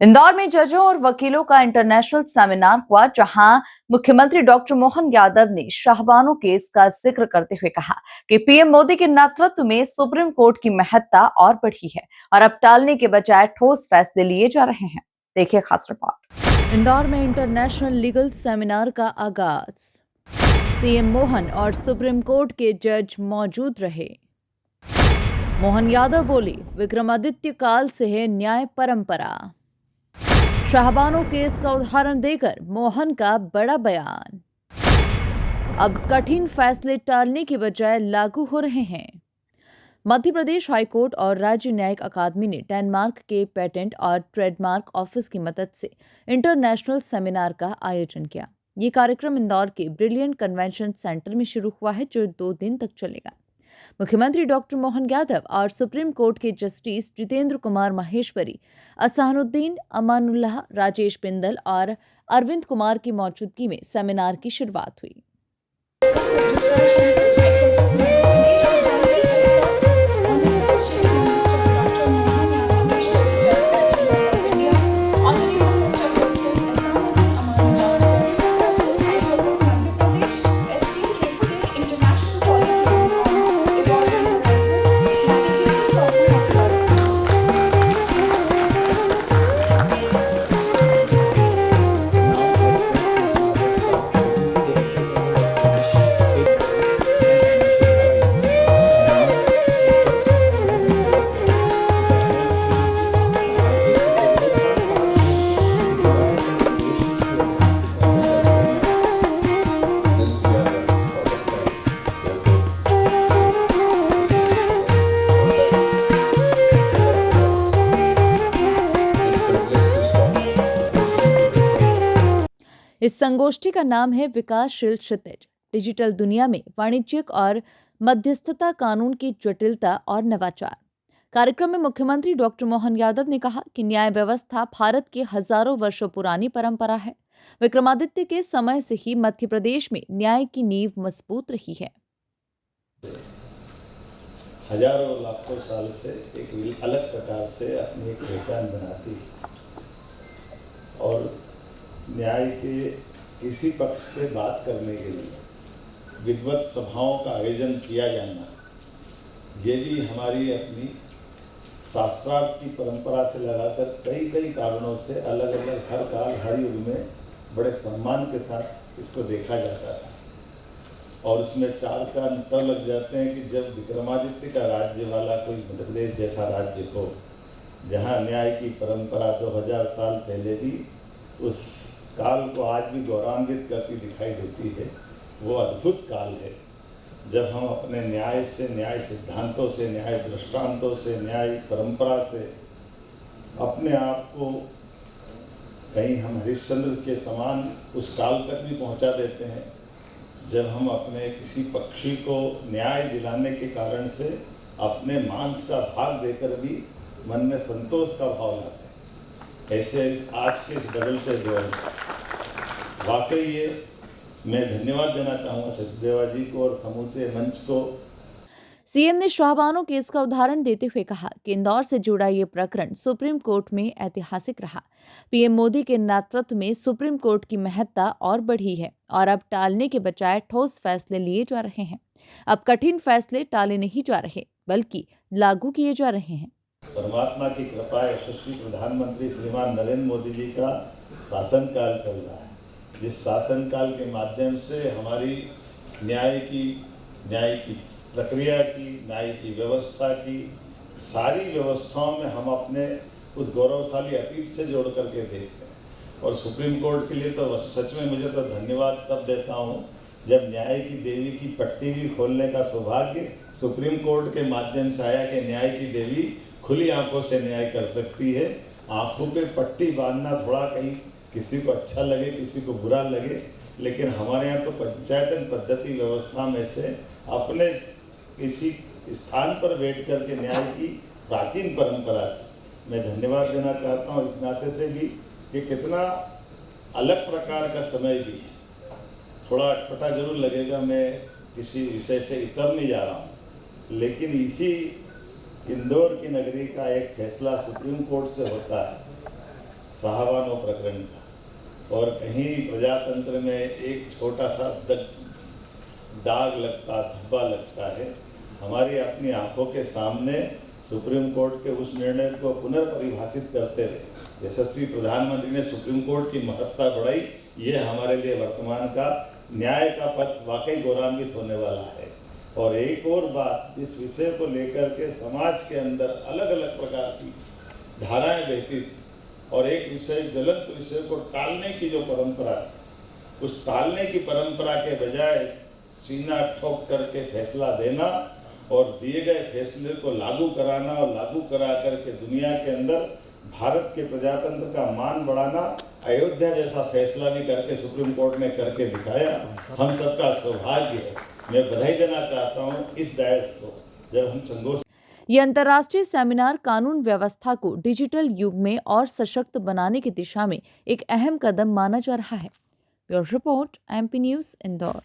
इंदौर में जजों और वकीलों का इंटरनेशनल सेमिनार हुआ, जहां मुख्यमंत्री डॉक्टर मोहन यादव ने शाहबानो केस का जिक्र करते हुए कहा कि पीएम मोदी के नेतृत्व में सुप्रीम कोर्ट की महत्ता और बढ़ी है और अब टालने के बजाय ठोस फैसले लिए जा रहे हैं। देखिए खास रिपोर्ट। इंदौर में इंटरनेशनल लीगल सेमिनार का आगाज। सीएम मोहन और सुप्रीम कोर्ट के जज मौजूद रहे। मोहन यादव बोले, विक्रमादित्य काल से है न्याय परंपरा। शाहबानो केस का उदाहरण देकर मोहन का बड़ा बयान। अब कठिन फैसले टालने की बजाय लागू हो रहे हैं। मध्य प्रदेश हाईकोर्ट और राज्य न्यायिक अकादमी ने डेनमार्क के पेटेंट और ट्रेडमार्क ऑफिस की मदद से इंटरनेशनल सेमिनार का आयोजन किया। ये कार्यक्रम इंदौर के ब्रिलियंट कन्वेंशन सेंटर में शुरू हुआ है, जो 2 दिन तक चलेगा। मुख्यमंत्री डॉक्टर मोहन यादव और सुप्रीम कोर्ट के जस्टिस जितेंद्र कुमार माहेश्वरी, असानुद्दीन अमानुल्लाह, राजेश बिंदल और अरविंद कुमार की मौजूदगी में सेमिनार की शुरुआत हुई। इस संगोष्ठी का नाम है विकासशील क्षितिज, डिजिटल दुनिया में वाणिज्यिक और मध्यस्थता कानून की जटिलता और नवाचार। कार्यक्रम में मुख्यमंत्री डॉक्टर मोहन यादव ने कहा कि न्याय व्यवस्था भारत की हजारों वर्षों पुरानी परंपरा है। विक्रमादित्य के समय से ही मध्य प्रदेश में न्याय की नींव मजबूत रही है। हजारों लाखों साल से एक अलग प्रकार से अपनी एक पहचान बनाती है और न्याय के किसी पक्ष पे बात करने के लिए विद्वत सभाओं का आयोजन किया जाना, ये भी हमारी अपनी शास्त्रार्थ की परंपरा से लगाकर कई कारणों से अलग अलग हर काल हर युग में बड़े सम्मान के साथ इसको देखा जाता था। और उसमें 4 चांद तब लग जाते हैं कि जब विक्रमादित्य का राज्य वाला कोई मध्य प्रदेश जैसा राज्य हो, जहाँ न्याय की परंपरा 2000 साल पहले भी उस काल को आज भी गौरवान्वित करती दिखाई देती है। वो अद्भुत काल है जब हम अपने न्याय से, न्याय सिद्धांतों से, न्याय दृष्टांतों से, न्याय परंपरा से अपने आप को कहीं हम हरिश्चंद्र के समान उस काल तक भी पहुंचा देते हैं, जब हम अपने किसी पक्षी को न्याय दिलाने के कारण से अपने मांस का भाग देकर भी मन में संतोष का भाव लाते हैं। ऐसे आज के इस बदलते दौर में वाकई ये मैं धन्यवाद देना चाहूँगा सचदेवा जी को और समूचे मंच को। सीएम ने शाहबानो केस का उदाहरण देते हुए कहा कि इंदौर से जुड़ा ये प्रकरण सुप्रीम कोर्ट में ऐतिहासिक रहा। पीएम मोदी के नेतृत्व में सुप्रीम कोर्ट की महत्ता और बढ़ी है और अब टालने के बजाय ठोस फैसले लिए जा रहे हैं। अब कठिन फैसले टाले नहीं जा रहे, बल्कि लागू किए जा रहे हैं। परमात्मा की कृपा, यशस्वी प्रधानमंत्री श्रीमान नरेंद्र मोदी जी का शासनकाल चल रहा है, जिस शासनकाल के माध्यम से हमारी न्याय की प्रक्रिया की, न्याय की व्यवस्था की सारी व्यवस्थाओं में हम अपने उस गौरवशाली अतीत से जोड़ करके देखते हैं। और सुप्रीम कोर्ट के लिए तो सच में मुझे तो धन्यवाद तब देता हूँ जब न्याय की देवी की पट्टी भी खोलने का सौभाग्य सुप्रीम कोर्ट के माध्यम से आया कि न्याय की देवी खुली आंखों से न्याय कर सकती है। आंखों पे पट्टी बांधना थोड़ा कहीं किसी को अच्छा लगे, किसी को बुरा लगे, लेकिन हमारे यहाँ तो पंचायतन पद्धति व्यवस्था में से अपने किसी स्थान पर बैठ कर के न्याय की प्राचीन परंपरा थी। मैं धन्यवाद देना चाहता हूँ इस नाते से भी कि कितना अलग प्रकार का समय भी है। थोड़ा अटपटा जरूर लगेगा, मैं किसी विषय से इतर नहीं जा रहा हूँ, लेकिन इसी इंदौर की नगरी का एक फैसला सुप्रीम कोर्ट से होता है साहबानो प्रकरण का, और कहीं प्रजातंत्र में एक छोटा सा दाग लगता, धब्बा लगता है। हमारी अपनी आंखों के सामने सुप्रीम कोर्ट के उस निर्णय को पुनर्परिभाषित करते रहे। यशस्वी प्रधानमंत्री ने सुप्रीम कोर्ट की महत्ता बढ़ाई। ये हमारे लिए वर्तमान का न्याय का पथ वाकई गौरवान्वित होने वाला है। और एक और बात, जिस विषय को लेकर के समाज के अंदर अलग अलग प्रकार की धाराएं बहती थी और एक विषय, ज्वलंत विषय को टालने की जो परंपरा थी, उस टालने की परंपरा के बजाय सीना ठोक करके फैसला देना और दिए गए फैसले को लागू कराना और लागू करा करके दुनिया के अंदर भारत के प्रजातंत्र का मान बढ़ाना, अयोध्या जैसा फैसला भी करके सुप्रीम कोर्ट ने करके दिखाया। हम सबका सौभाग्य है। मैं बधाई देना चाहता हूँ इस डायस को, जब हम संगोष्ठी। ये अंतर्राष्ट्रीय सेमिनार कानून व्यवस्था को डिजिटल युग में और सशक्त बनाने की दिशा में एक अहम कदम माना जा रहा है। Bureau report, MP news, Indore.